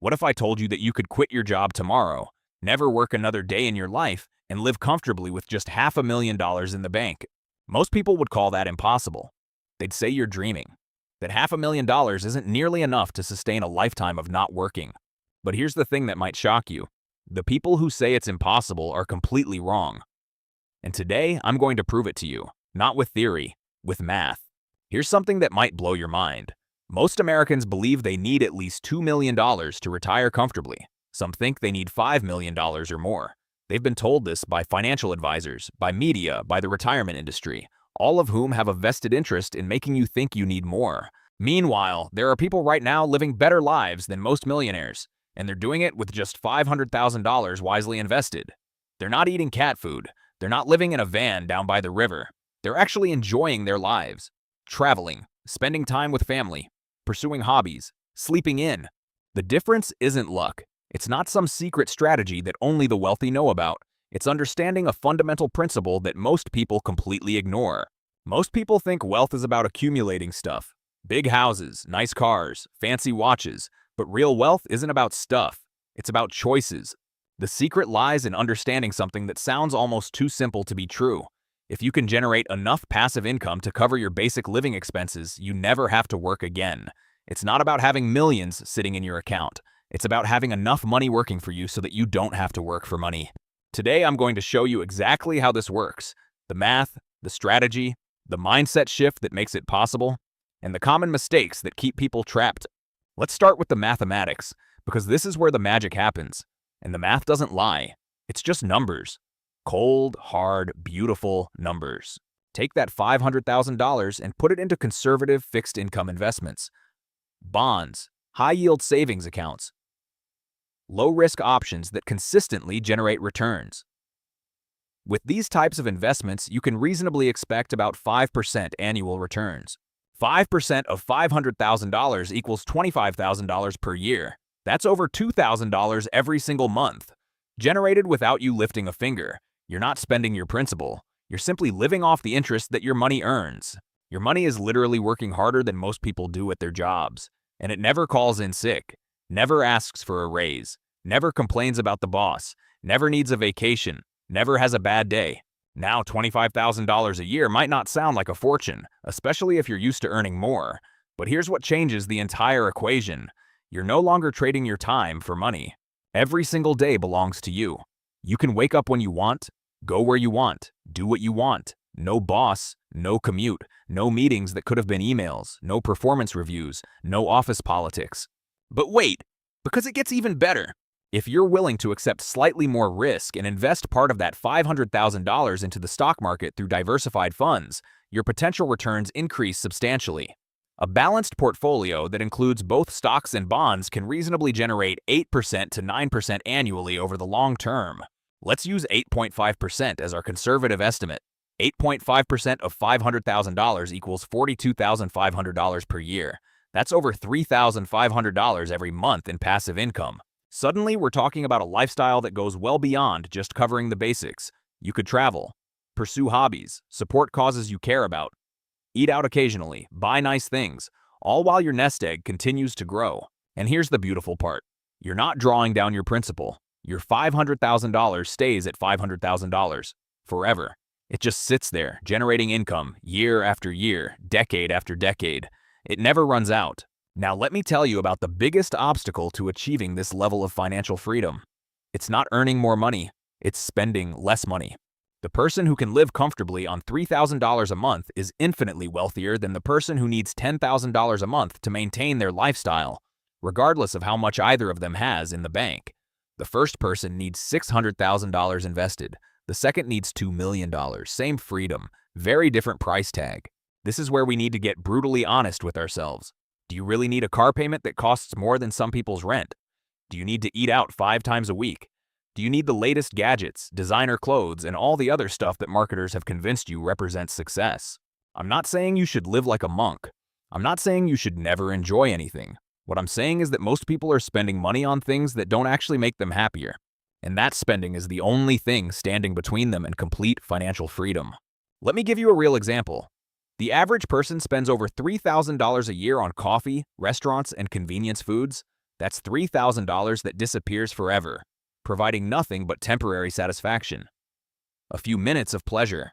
What if I told you that you could quit your job tomorrow, never work another day in your life, and live comfortably with just $500,000 in the bank? Most people would call that impossible. They'd say you're dreaming, that $500,000 isn't nearly enough to sustain a lifetime of not working. But here's the thing that might shock you. The people who say it's impossible are completely wrong. And today, I'm going to prove it to you, not with theory, with math. Here's something that might blow your mind. Most Americans believe they need at least $2 million to retire comfortably. Some think they need $5 million or more. They've been told this by financial advisors, by media, by the retirement industry, all of whom have a vested interest in making you think you need more. Meanwhile, there are people right now living better lives than most millionaires, and they're doing it with just $500,000 wisely invested. They're not eating cat food. They're not living in a van down by the river. They're actually enjoying their lives, traveling, spending time with family, pursuing hobbies, sleeping in. The difference isn't luck. It's not some secret strategy that only the wealthy know about. It's understanding a fundamental principle that most people completely ignore. Most people think wealth is about accumulating stuff. Big houses, nice cars, fancy watches. But real wealth isn't about stuff. It's about choices. The secret lies in understanding something that sounds almost too simple to be true. If you can generate enough passive income to cover your basic living expenses, you never have to work again. It's not about having millions sitting in your account. It's about having enough money working for you so that you don't have to work for money. Today, I'm going to show you exactly how this works. The math, the strategy, the mindset shift that makes it possible, and the common mistakes that keep people trapped. Let's start with the mathematics, because this is where the magic happens. And the math doesn't lie. It's just numbers. Cold, hard, beautiful numbers. Take that $500,000 and put it into conservative fixed income investments. Bonds, high-yield savings accounts, low-risk options that consistently generate returns. With these types of investments, you can reasonably expect about 5% annual returns. 5% of $500,000 equals $25,000 per year. That's over $2,000 every single month, generated without you lifting a finger. You're not spending your principal. You're simply living off the interest that your money earns. Your money is literally working harder than most people do at their jobs, and it never calls in sick, never asks for a raise, never complains about the boss, never needs a vacation, never has a bad day. Now, $25,000 a year might not sound like a fortune, especially if you're used to earning more. But here's what changes the entire equation. You're no longer trading your time for money. Every single day belongs to you. You can wake up when you want, go where you want, do what you want. No boss, no commute, no meetings that could have been emails, no performance reviews, no office politics. But wait, because it gets even better. If you're willing to accept slightly more risk and invest part of that $500,000 into the stock market through diversified funds, your potential returns increase substantially. A balanced portfolio that includes both stocks and bonds can reasonably generate 8% to 9% annually over the long term. Let's use 8.5% as our conservative estimate. 8.5% of $500,000 equals $42,500 per year. That's over $3,500 every month in passive income. Suddenly, we're talking about a lifestyle that goes well beyond just covering the basics. You could travel, pursue hobbies, support causes you care about, eat out occasionally, buy nice things, all while your nest egg continues to grow. And here's the beautiful part. You're not drawing down your principal. Your $500,000 stays at $500,000 forever. It just sits there, generating income year after year, decade after decade. It never runs out. Now let me tell you about the biggest obstacle to achieving this level of financial freedom. It's not earning more money, it's spending less money. The person who can live comfortably on $3,000 a month is infinitely wealthier than the person who needs $10,000 a month to maintain their lifestyle, regardless of how much either of them has in the bank. The first person needs $600,000 invested. The second needs $2 million. Same freedom, very different price tag. This is where we need to get brutally honest with ourselves. Do you really need a car payment that costs more than some people's rent? Do you need to eat out 5 times a week? Do you need the latest gadgets, designer clothes, and all the other stuff that marketers have convinced you represents success? I'm not saying you should live like a monk. I'm not saying you should never enjoy anything. What I'm saying is that most people are spending money on things that don't actually make them happier. And that spending is the only thing standing between them and complete financial freedom. Let me give you a real example. The average person spends over $3,000 a year on coffee, restaurants, and convenience foods. That's $3,000 that disappears forever, providing nothing but temporary satisfaction. A few minutes of pleasure,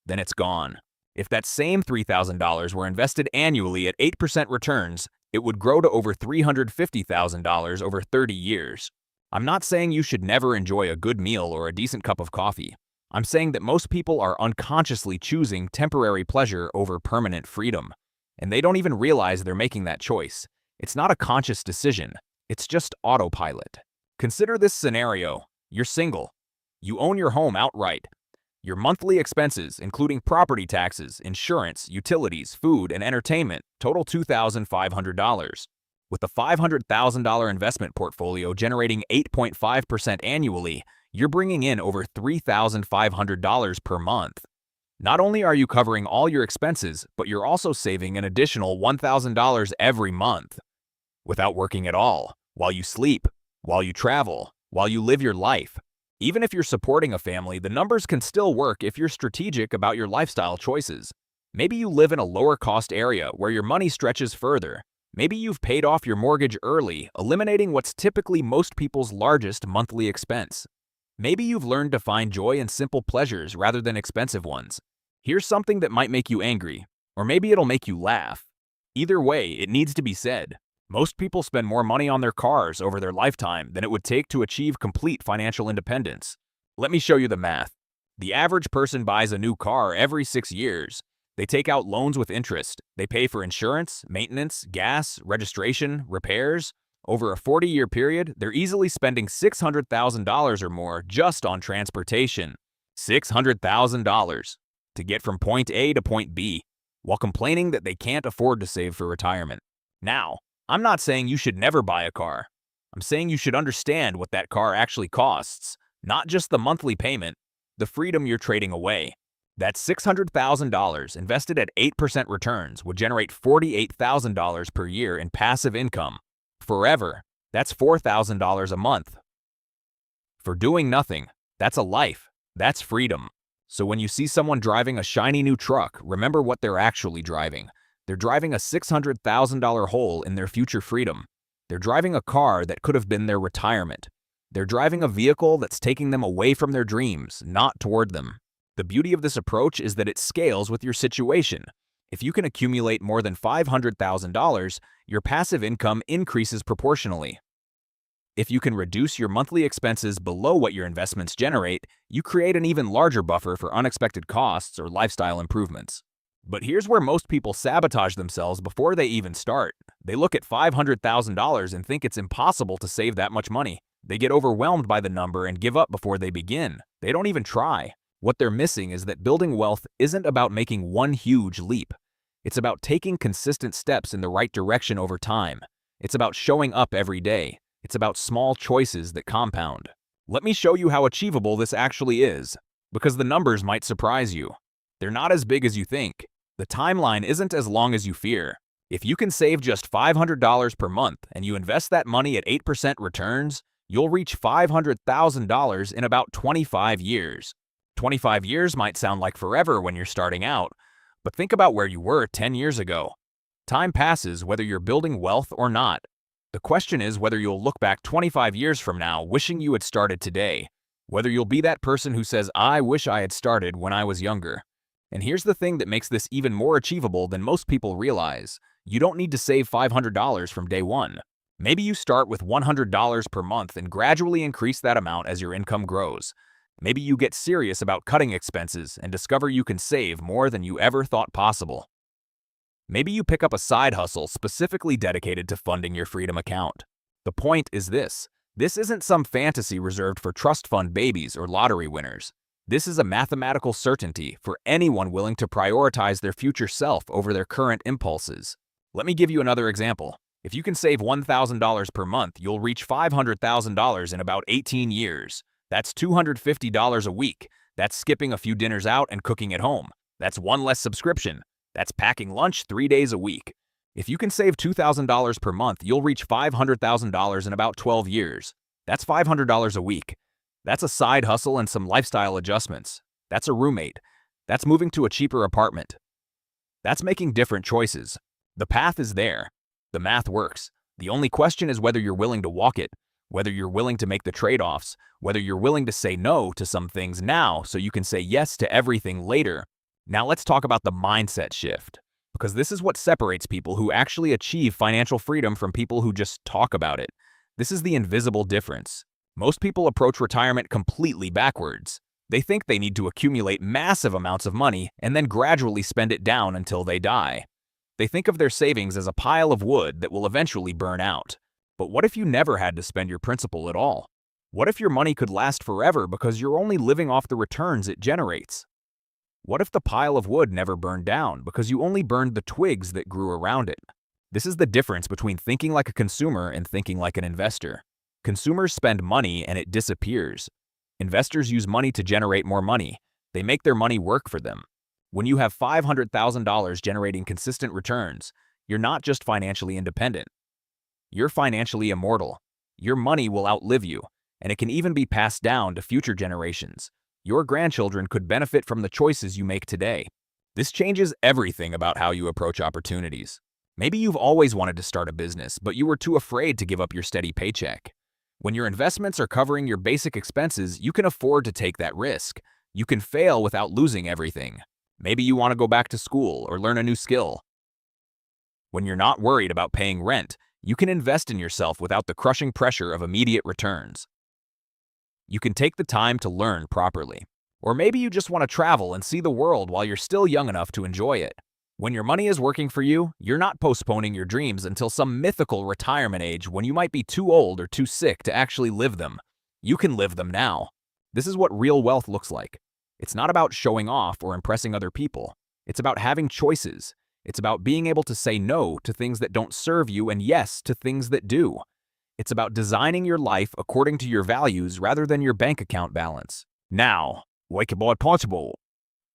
then it's gone. If that same $3,000 were invested annually at 8% returns, it would grow to over $350,000 over 30 years. I'm not saying you should never enjoy a good meal or a decent cup of coffee. I'm saying that most people are unconsciously choosing temporary pleasure over permanent freedom, and they don't even realize they're making that choice. It's not a conscious decision. It's just autopilot. Consider this scenario. You're single. You own your home outright. Your monthly expenses, including property taxes, insurance, utilities, food, and entertainment, total $2,500. With a $500,000 investment portfolio generating 8.5% annually, you're bringing in over $3,500 per month. Not only are you covering all your expenses, but you're also saving an additional $1,000 every month. Without working at all, while you sleep, while you travel, while you live your life. Even if you're supporting a family, the numbers can still work if you're strategic about your lifestyle choices. Maybe you live in a lower-cost area where your money stretches further. Maybe you've paid off your mortgage early, eliminating what's typically most people's largest monthly expense. Maybe you've learned to find joy in simple pleasures rather than expensive ones. Here's something that might make you angry, or maybe it'll make you laugh. Either way, it needs to be said. Most people spend more money on their cars over their lifetime than it would take to achieve complete financial independence. Let me show you the math. The average person buys a new car every 6 years. They take out loans with interest. They pay for insurance, maintenance, gas, registration, repairs. Over a 40-year period, they're easily spending $600,000 or more just on transportation. $600,000 to get from point A to point B, while complaining that they can't afford to save for retirement. Now, I'm not saying you should never buy a car. I'm saying you should understand what that car actually costs, not just the monthly payment, the freedom you're trading away. That $600,000 invested at 8% returns would generate $48,000 per year in passive income. Forever, that's $4,000 a month. For doing nothing, that's a life. That's freedom. So when you see someone driving a shiny new truck, remember what they're actually driving. They're driving a $600,000 hole in their future freedom. They're driving a car that could have been their retirement. They're driving a vehicle that's taking them away from their dreams, not toward them. The beauty of this approach is that it scales with your situation. If you can accumulate more than $500,000, your passive income increases proportionally. If you can reduce your monthly expenses below what your investments generate, you create an even larger buffer for unexpected costs or lifestyle improvements. But here's where most people sabotage themselves before they even start. They look at $500,000 and think it's impossible to save that much money. They get overwhelmed by the number and give up before they begin. They don't even try. What they're missing is that building wealth isn't about making one huge leap. It's about taking consistent steps in the right direction over time. It's about showing up every day. It's about small choices that compound. Let me show you how achievable this actually is, because the numbers might surprise you. They're not as big as you think. The timeline isn't as long as you fear. If you can save just $500 per month and you invest that money at 8% returns, you'll reach $500,000 in about 25 years. 25 years might sound like forever when you're starting out, but think about where you were 10 years ago. Time passes whether you're building wealth or not. The question is whether you'll look back 25 years from now wishing you had started today, whether you'll be that person who says, "I wish I had started when I was younger." And here's the thing that makes this even more achievable than most people realize. You don't need to save $500 from day one. Maybe you start with $100 per month and gradually increase that amount as your income grows. Maybe you get serious about cutting expenses and discover you can save more than you ever thought possible. Maybe you pick up a side hustle specifically dedicated to funding your freedom account. The point is this. This isn't some fantasy reserved for trust fund babies or lottery winners. This is a mathematical certainty for anyone willing to prioritize their future self over their current impulses. Let me give you another example. If you can save $1,000 per month, you'll reach $500,000 in about 18 years. That's $250 a week. That's skipping a few dinners out and cooking at home. That's one less subscription. That's packing lunch 3 days a week. If you can save $2,000 per month, you'll reach $500,000 in about 12 years. That's $500 a week. That's a side hustle and some lifestyle adjustments. That's a roommate. That's moving to a cheaper apartment. That's making different choices. The path is there. The math works. The only question is whether you're willing to walk it, whether you're willing to make the trade-offs, whether you're willing to say no to some things now so you can say yes to everything later. Now let's talk about the mindset shift, because this is what separates people who actually achieve financial freedom from people who just talk about it. This is the invisible difference. Most people approach retirement completely backwards. They think they need to accumulate massive amounts of money and then gradually spend it down until they die. They think of their savings as a pile of wood that will eventually burn out. But what if you never had to spend your principal at all? What if your money could last forever because you're only living off the returns it generates? What if the pile of wood never burned down because you only burned the twigs that grew around it? This is the difference between thinking like a consumer and thinking like an investor. Consumers spend money and it disappears. Investors use money to generate more money. They make their money work for them. When you have $500,000 generating consistent returns, you're not just financially independent. You're financially immortal. Your money will outlive you, and it can even be passed down to future generations. Your grandchildren could benefit from the choices you make today. This changes everything about how you approach opportunities. Maybe you've always wanted to start a business, but you were too afraid to give up your steady paycheck. When your investments are covering your basic expenses, you can afford to take that risk. You can fail without losing everything. Maybe you want to go back to school or learn a new skill. When you're not worried about paying rent, you can invest in yourself without the crushing pressure of immediate returns. You can take the time to learn properly. Or maybe you just want to travel and see the world while you're still young enough to enjoy it. When your money is working for you, you're not postponing your dreams until some mythical retirement age when you might be too old or too sick to actually live them. You can live them now. This is what real wealth looks like. It's not about showing off or impressing other people. It's about having choices. It's about being able to say no to things that don't serve you and yes to things that do. It's about designing your life according to your values rather than your bank account balance. Now, wake up possible.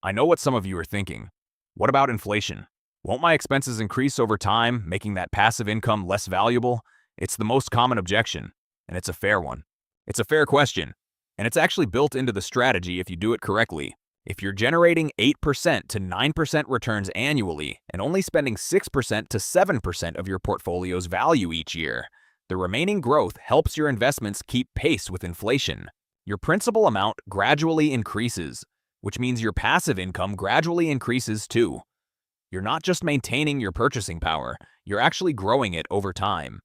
I know what some of you are thinking. What about inflation? Won't my expenses increase over time, making that passive income less valuable? It's the most common objection, and it's a fair one. It's a fair question, and it's actually built into the strategy if you do it correctly. If you're generating 8% to 9% returns annually and only spending 6% to 7% of your portfolio's value each year, the remaining growth helps your investments keep pace with inflation. Your principal amount gradually increases, which means your passive income gradually increases too. You're not just maintaining your purchasing power, you're actually growing it over time.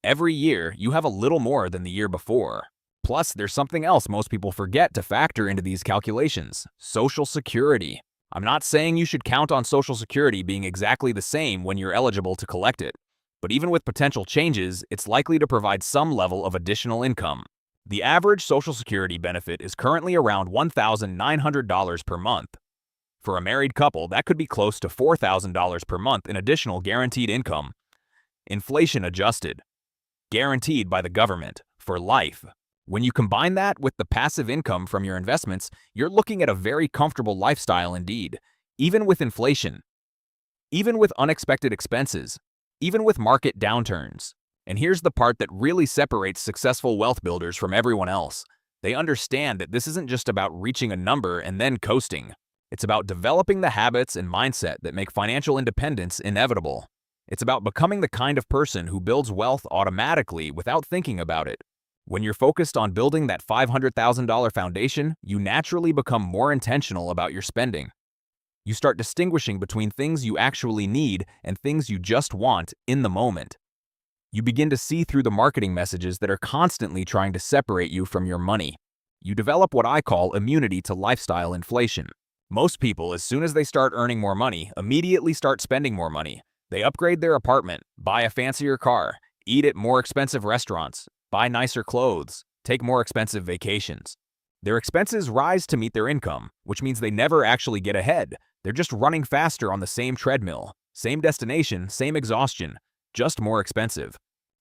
Every year, you have a little more than the year before. Plus, there's something else most people forget to factor into these calculations: Social Security. I'm not saying you should count on Social Security being exactly the same when you're eligible to collect it, but even with potential changes, it's likely to provide some level of additional income. The average Social Security benefit is currently around $1,900 per month. For a married couple, that could be close to $4,000 per month in additional guaranteed income. Inflation adjusted. Guaranteed by the government, for life. When you combine that with the passive income from your investments, you're looking at a very comfortable lifestyle indeed, even with inflation, even with unexpected expenses, even with market downturns. And here's the part that really separates successful wealth builders from everyone else. They understand that this isn't just about reaching a number and then coasting. It's about developing the habits and mindset that make financial independence inevitable. It's about becoming the kind of person who builds wealth automatically without thinking about it. When you're focused on building that $500,000 foundation, you naturally become more intentional about your spending. You start distinguishing between things you actually need and things you just want in the moment. You begin to see through the marketing messages that are constantly trying to separate you from your money. You develop what I call immunity to lifestyle inflation. Most people, as soon as they start earning more money, immediately start spending more money. They upgrade their apartment, buy a fancier car, eat at more expensive restaurants, buy nicer clothes, take more expensive vacations. Their expenses rise to meet their income, which means they never actually get ahead. They're just running faster on the same treadmill, same destination, same exhaustion, just more expensive.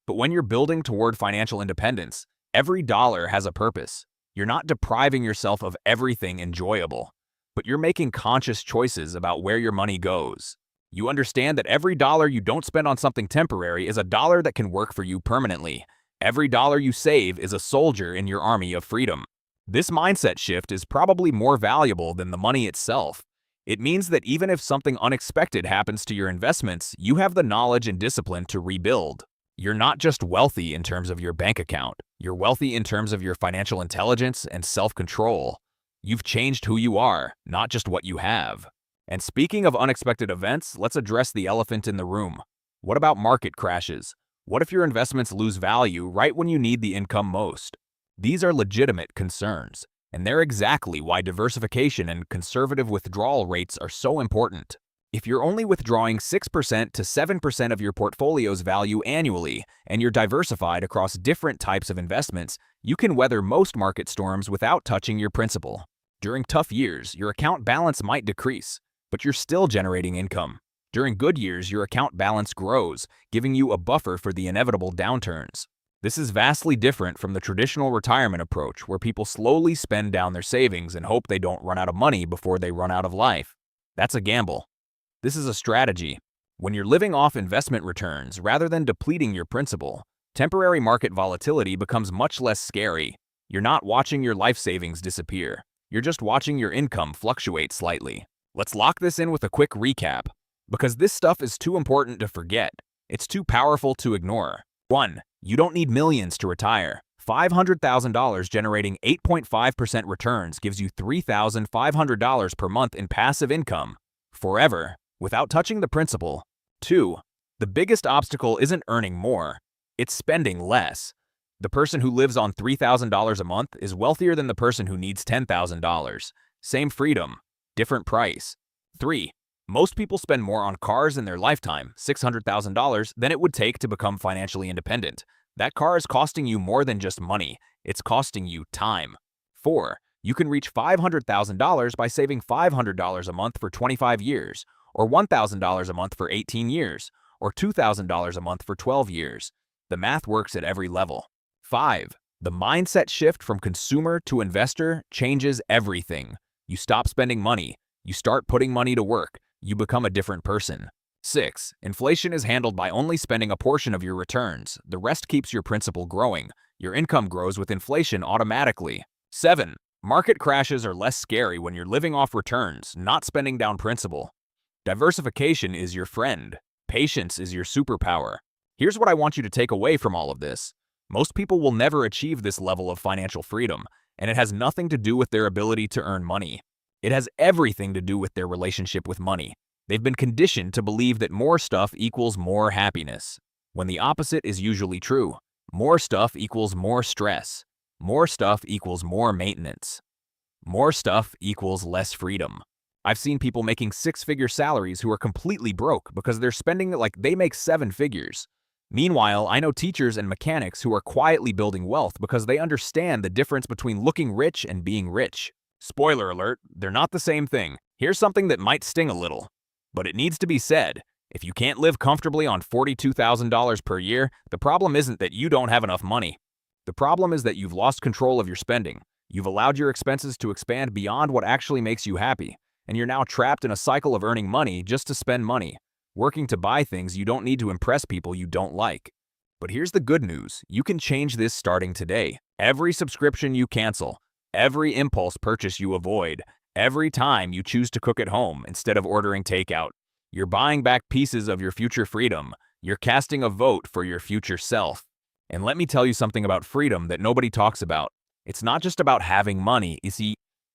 But when you're building toward financial independence, every dollar has a purpose. You're not depriving yourself of everything enjoyable, but you're making conscious choices about where your money goes. You understand that every dollar you don't spend on something temporary is a dollar that can work for you permanently. Every dollar you save is a soldier in your army of freedom. This mindset shift is probably more valuable than the money itself. It means that even if something unexpected happens to your investments, you have the knowledge and discipline to rebuild. You're not just wealthy in terms of your bank account. You're wealthy in terms of your financial intelligence and self-control. You've changed who you are, not just what you have. And speaking of unexpected events, let's address the elephant in the room. What about market crashes? What if your investments lose value right when you need the income most? These are legitimate concerns, and they're exactly why diversification and conservative withdrawal rates are so important. If you're only withdrawing 6% to 7% of your portfolio's value annually, and you're diversified across different types of investments, you can weather most market storms without touching your principal. During tough years, your account balance might decrease, but you're still generating income. During good years, your account balance grows, giving you a buffer for the inevitable downturns. This is vastly different from the traditional retirement approach, where people slowly spend down their savings and hope they don't run out of money before they run out of life. That's a gamble. This is a strategy. When you're living off investment returns rather than depleting your principal, temporary market volatility becomes much less scary. You're not watching your life savings disappear. You're just watching your income fluctuate slightly. Let's lock this in with a quick recap, because this stuff is too important to forget. It's too powerful to ignore. 1. You don't need millions to retire. $500,000 generating 8.5% returns gives you $3,500 per month in passive income, forever, without touching the principal. 2. The biggest obstacle isn't earning more, it's spending less. The person who lives on $3,000 a month is wealthier than the person who needs $10,000. Same freedom, different price. 3. Most people spend more on cars in their lifetime, $600,000, than it would take to become financially independent. That car is costing you more than just money, it's costing you time. 4. You can reach $500,000 by saving $500 a month for 25 years, or $1,000 a month for 18 years, or $2,000 a month for 12 years. The math works at every level. 5. The mindset shift from consumer to investor changes everything. You stop spending money. You start putting money to work. You become a different person. 6. Inflation is handled by only spending a portion of your returns. The rest keeps your principal growing. Your income grows with inflation automatically. 7. Market crashes are less scary when you're living off returns, not spending down principal. Diversification is your friend. Patience is your superpower. Here's what I want you to take away from all of this. Most people will never achieve this level of financial freedom, and it has nothing to do with their ability to earn money. It has everything to do with their relationship with money. They've been conditioned to believe that more stuff equals more happiness, when the opposite is usually true. More stuff equals more stress. More stuff equals more maintenance. More stuff equals less freedom. I've seen people making six-figure salaries who are completely broke because they're spending it like they make seven figures. Meanwhile, I know teachers and mechanics who are quietly building wealth because they understand the difference between looking rich and being rich. Spoiler alert, they're not the same thing. Here's something that might sting a little, but it needs to be said. If you can't live comfortably on $42,000 per year, the problem isn't that you don't have enough money. The problem is that you've lost control of your spending. You've allowed your expenses to expand beyond what actually makes you happy, and you're now trapped in a cycle of earning money just to spend money, working to buy things you don't need to impress people you don't like. But here's the good news. You can change this starting today. Every subscription you cancel, every impulse purchase you avoid, every time you choose to cook at home instead of ordering takeout, you're buying back pieces of your future freedom. You're casting a vote for your future self. And let me tell you something about freedom that nobody talks about. It's not just about having money, you see,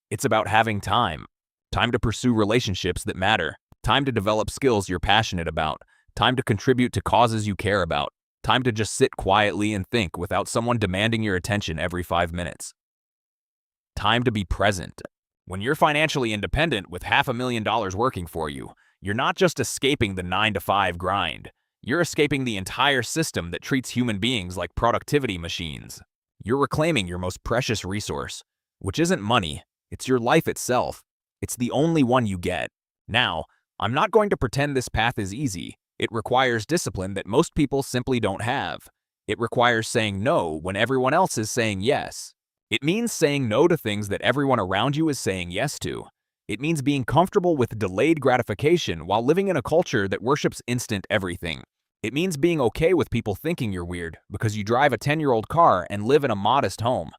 it's about having time. Time to pursue relationships that matter. Time to develop skills you're passionate about. Time to contribute to causes you care about. Time to just sit quietly and think without someone demanding your attention every 5 minutes. Time to be present. When you're financially independent with $500,000 working for you, you're not just escaping the 9-to-5 grind. You're escaping the entire system that treats human beings like productivity machines. You're reclaiming your most precious resource, which isn't money, it's your life itself. It's the only one you get. Now, I'm not going to pretend this path is easy. It requires discipline that most people simply don't have. It requires saying no when everyone else is saying yes. It means saying no to things that everyone around you is saying yes to. It means being comfortable with delayed gratification while living in a culture that worships instant everything. It means being okay with people thinking you're weird because you drive a 10-year-old car and live in a modest home.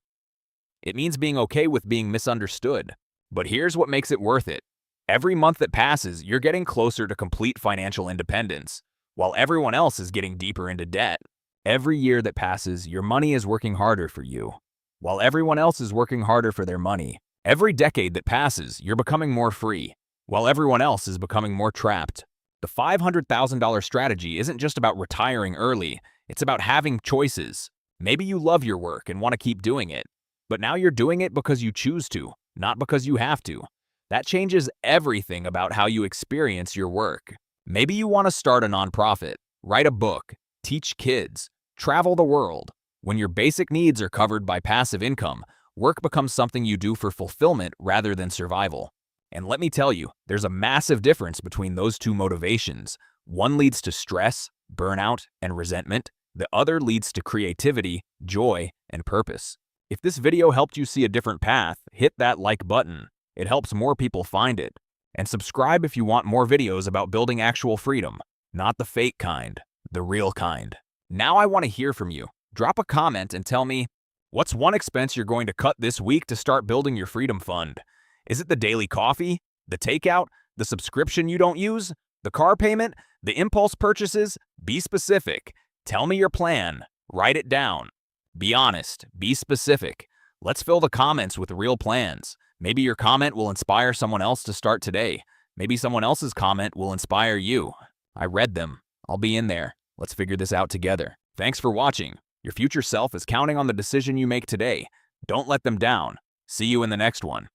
It means being okay with being misunderstood. But here's what makes it worth it. Every month that passes, you're getting closer to complete financial independence, while everyone else is getting deeper into debt. Every year that passes, your money is working harder for you, while everyone else is working harder for their money. Every decade that passes, you're becoming more free, while everyone else is becoming more trapped. The $500,000 strategy isn't just about retiring early, it's about having choices. Maybe you love your work and want to keep doing it, but now you're doing it because you choose to, not because you have to. That changes everything about how you experience your work. Maybe you want to start a nonprofit, write a book, teach kids, travel the world. When your basic needs are covered by passive income, work becomes something you do for fulfillment rather than survival. And let me tell you, there's a massive difference between those two motivations. One leads to stress, burnout, and resentment. The other leads to creativity, joy, and purpose. If this video helped you see a different path, hit that like button. It helps more people find it. And subscribe if you want more videos about building actual freedom, not the fake kind, the real kind. Now I want to hear from you. Drop a comment and tell me, what's one expense you're going to cut this week to start building your freedom fund? Is it the daily coffee, the takeout, the subscription you don't use, the car payment, the impulse purchases? Be specific. Tell me your plan. Write it down. Be honest. Be specific. Let's fill the comments with real plans. Maybe your comment will inspire someone else to start today. Maybe someone else's comment will inspire you. I read them. I'll be in there. Let's figure this out together. Thanks for watching. Your future self is counting on the decision you make today. Don't let them down. See you in the next one.